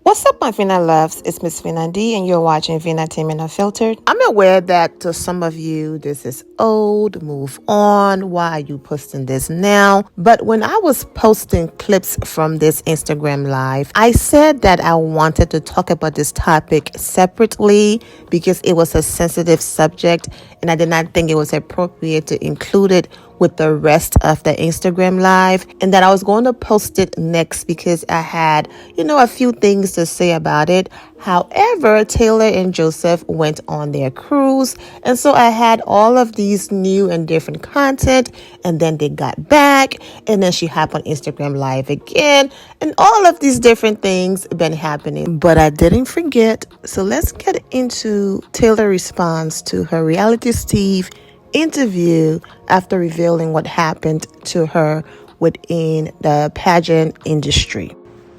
What's up, my Vina loves? It's Miss Vina D, and you're watching Vina Team Unfiltered. I'm aware that to some of you, this is old, move on. Why are you posting this now? But when I was posting clips from this Instagram live, I said that I wanted to talk about this topic separately because it was a sensitive subject, and I did not think it was appropriate to include it with the rest of the Instagram live, and that I was going to post it next because I had, a few things to say about it. However, Taylor and Joseph went on their cruise, and so I had all of these new and different content, and then they got back, and then she hopped on Instagram live again, and all of these different things been happening. But I didn't forget, so let's get into Taylor's response to her Reality Steve interview after revealing what happened to her within the pageant industry.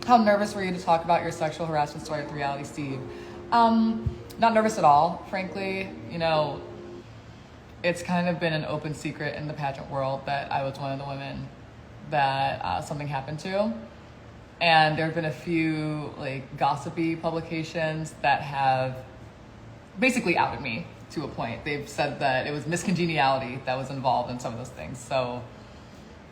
How nervous were you to talk about your sexual harassment story with Reality Steve? Not nervous at all, frankly. It's kind of been an open secret in the pageant world that I was one of the women that something happened to. And there have been a few gossipy publications that have basically outed me to a point. They've said that it was miscongeniality that was involved in some of those things. So,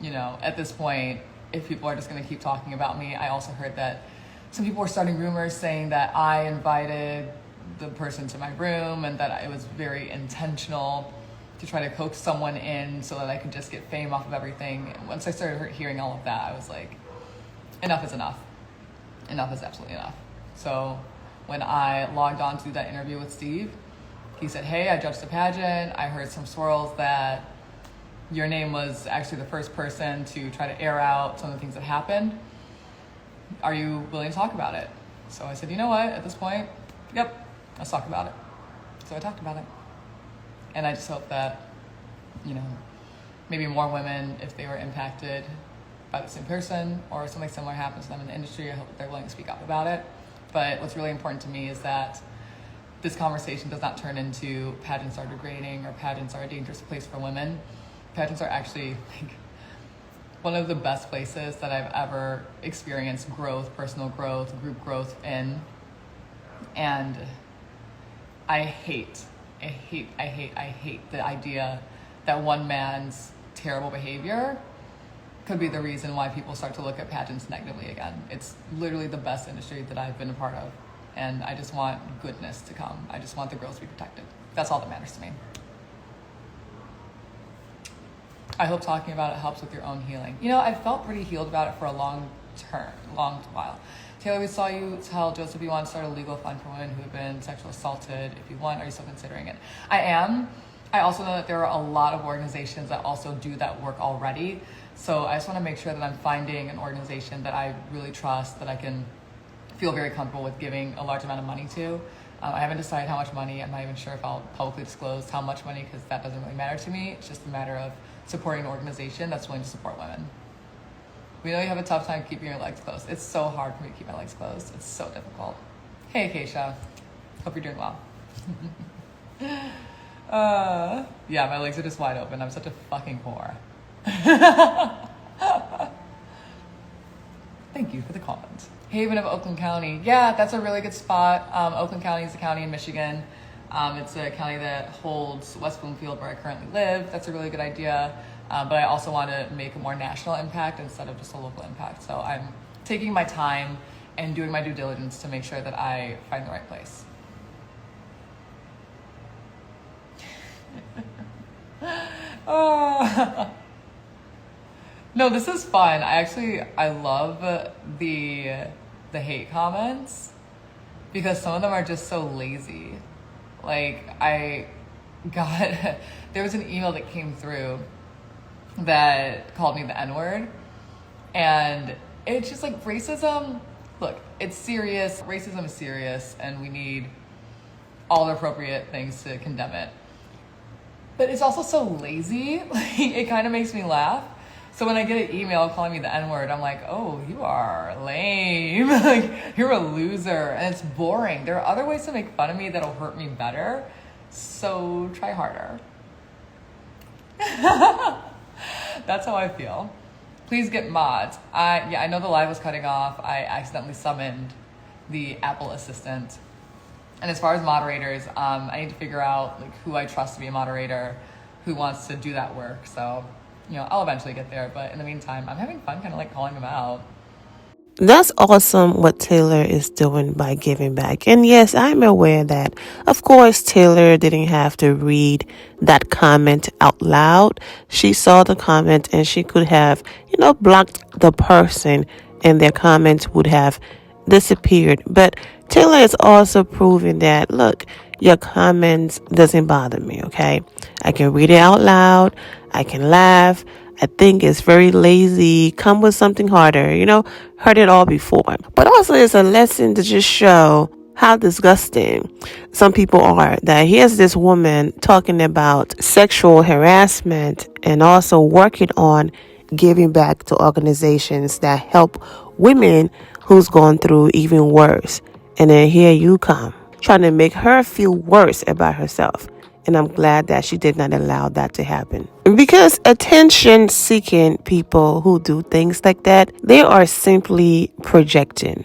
at this point, if people are just going to keep talking about me, I also heard that some people were starting rumors saying that I invited the person to my room and that it was very intentional to try to coax someone in so that I could just get fame off of everything. And once I started hearing all of that, I was like, enough is enough. Enough is absolutely enough. So when I logged on to that interview with Steve, he said, "Hey, I judged the pageant. I heard some swirls that your name was actually the first person to try to air out some of the things that happened. Are you willing to talk about it?" So I said, you know what, at this point, yep, let's talk about it. So I talked about it. And I just hope that, maybe more women, if they were impacted by the same person or something similar happens to them in the industry, I hope that they're willing to speak up about it. But what's really important to me is that this conversation does not turn into pageants are degrading or pageants are a dangerous place for women. Pageants are actually one of the best places that I've ever experienced growth, personal growth, group growth in. And I hate the idea that one man's terrible behavior could be the reason why people start to look at pageants negatively again. It's literally the best industry that I've been a part of. And I just want goodness to come. I just want the girls to be protected. That's all that matters to me. I hope talking about it helps with your own healing. I felt pretty healed about it for a long while. Taylor, we saw you tell Joseph you want to start a legal fund for women who have been sexually assaulted. If you want, are you still considering it? I am. I also know that there are a lot of organizations that also do that work already. So I just want to make sure that I'm finding an organization that I really trust, that I can feel very comfortable with giving a large amount of money to. I haven't decided how much money. I'm not even sure if I'll publicly disclose how much money because that doesn't really matter to me. It's just a matter of supporting an organization that's willing to support women. We know you have a tough time keeping your legs closed. It's so hard for me to keep my legs closed. It's so difficult. Hey, Keisha. Hope you're doing well. Yeah, my legs are just wide open. I'm such a fucking whore. Thank you for the comment. Haven of Oakland County. Yeah, that's a really good spot. Oakland County is a county in Michigan. It's a county that holds West Bloomfield, where I currently live. That's a really good idea. But I also want to make a more national impact instead of just a local impact. So I'm taking my time and doing my due diligence to make sure that I find the right place. No, this is fun. I love the hate comments because some of them are just so lazy. There was an email that came through that called me the N-word, and it's just like racism. Look, it's serious. Racism is serious, and we need all the appropriate things to condemn it. But it's also so lazy. It kind of makes me laugh. So when I get an email calling me the N-word, I'm like, oh, you are lame. You're a loser. And it's boring. There are other ways to make fun of me that'll hurt me better. So try harder. That's how I feel. Please get mods. I know the live was cutting off. I accidentally summoned the Apple Assistant. And as far as moderators, I need to figure out like who I trust to be a moderator, who wants to do that work. So, I'll eventually get there. But in the meantime, I'm having fun kind of like calling them out. That's awesome what Taylor is doing by giving back. And yes, I'm aware that, of course, Taylor didn't have to read that comment out loud. She saw the comment and she could have, blocked the person and their comments would have disappeared. But Taylor is also proving that, look, your comments doesn't bother me, okay? I can read it out loud. I can laugh. I think it's very lazy. Come with something harder, heard it all before. But also it's a lesson to just show how disgusting some people are. That here's this woman talking about sexual harassment and also working on giving back to organizations that help women who's gone through even worse. And then here you come, trying to make her feel worse about herself. And I'm glad that she did not allow that to happen. Because attention-seeking people who do things like that, they are simply projecting.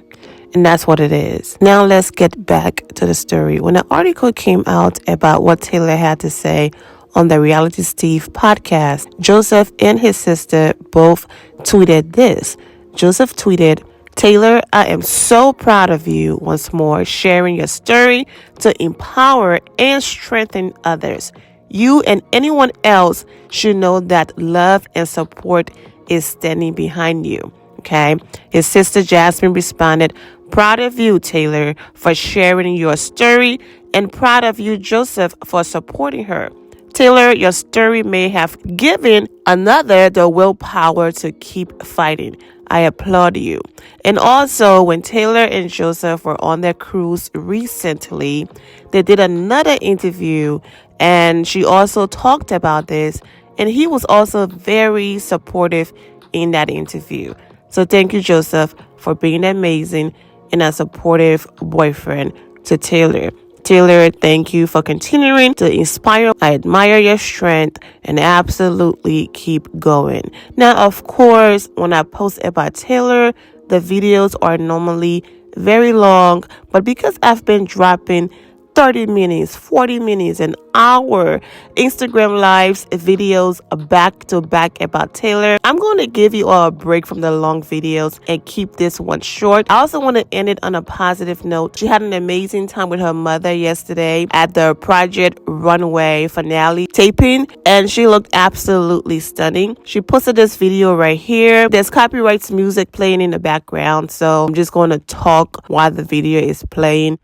And that's what it is. Now let's get back to the story. When an article came out about what Taylor had to say on the Reality Steve podcast, Joseph and his sister both tweeted this. Joseph tweeted, "Taylor, I am so proud of you once more, sharing your story to empower and strengthen others. You and anyone else should know that love and support is standing behind you." Okay. His sister Jasmine responded, "Proud of you, Taylor, for sharing your story, and proud of you, Joseph, for supporting her. Taylor, your story may have given another the willpower to keep fighting. I applaud you." And also, when Taylor and Joseph were on their cruise recently, they did another interview and she also talked about this. And he was also very supportive in that interview. So thank you, Joseph, for being amazing and a supportive boyfriend to Taylor. Taylor, thank you for continuing to inspire. I admire your strength and absolutely keep going. Now, of course, when I post about Taylor, the videos are normally very long, but because I've been dropping 30 minutes, 40 minutes, an hour Instagram lives, videos back to back about Taylor, I'm going to give you all a break from the long videos and keep this one short. I also want to end it on a positive note. She had an amazing time with her mother yesterday at the Project Runway finale taping, and she looked absolutely stunning. She posted this video right here. There's copyrights music playing in the background, so I'm just going to talk while the video is playing.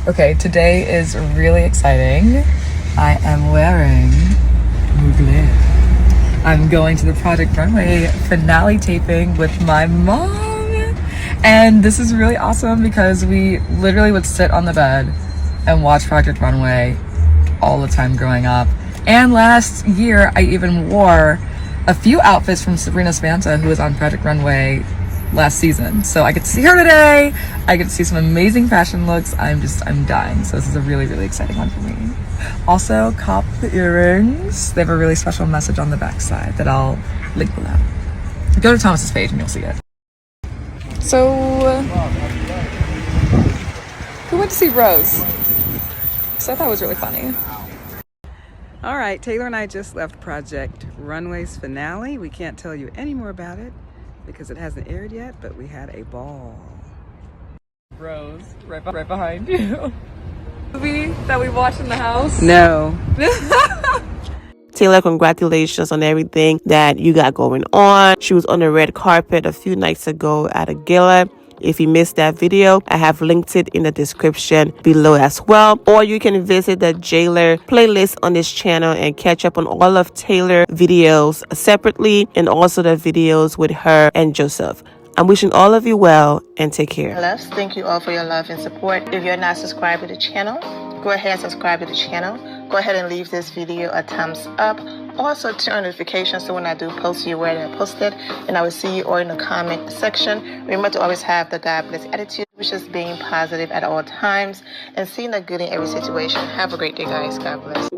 Okay, today is really exciting. I am wearing Mugler. I'm going to the Project Runway finale taping with my mom. And this is really awesome because we literally would sit on the bed and watch Project Runway all the time growing up. And last year, I even wore a few outfits from Sabrina Spanta, who was on Project Runway last season. So I get to see her today. I get to see some amazing fashion looks. I'm dying. So this is a really, really exciting one for me. Also, cop the earrings. They have a really special message on the back side that I'll link below. Go to Thomas's page and you'll see it. So, who went to see Rose? So I thought it was really funny. All right, Taylor and I just left Project Runway's finale. We can't tell you any more about it because it hasn't aired yet, but we had a ball. Rose, right behind you. Movie that we watched in the house? No. Taylor, congratulations on everything that you got going on. She was on the red carpet a few nights ago at a gala. If you missed that video, I have linked it in the description below as well. Or you can visit the Jailer playlist on this channel and catch up on all of Taylor videos separately and also the videos with her and Joseph. I'm wishing all of you well and take care. Loves, thank you all for your love and support. If you're not subscribed to the channel, go ahead and subscribe to the channel. Go ahead and leave this video a thumbs up. Also turn on notifications so when I do post, you're aware that I posted, and I will see you all in the comment section. Remember to always have the God bless attitude, which is being positive at all times and seeing the good in every situation. Have a great day, guys. God bless.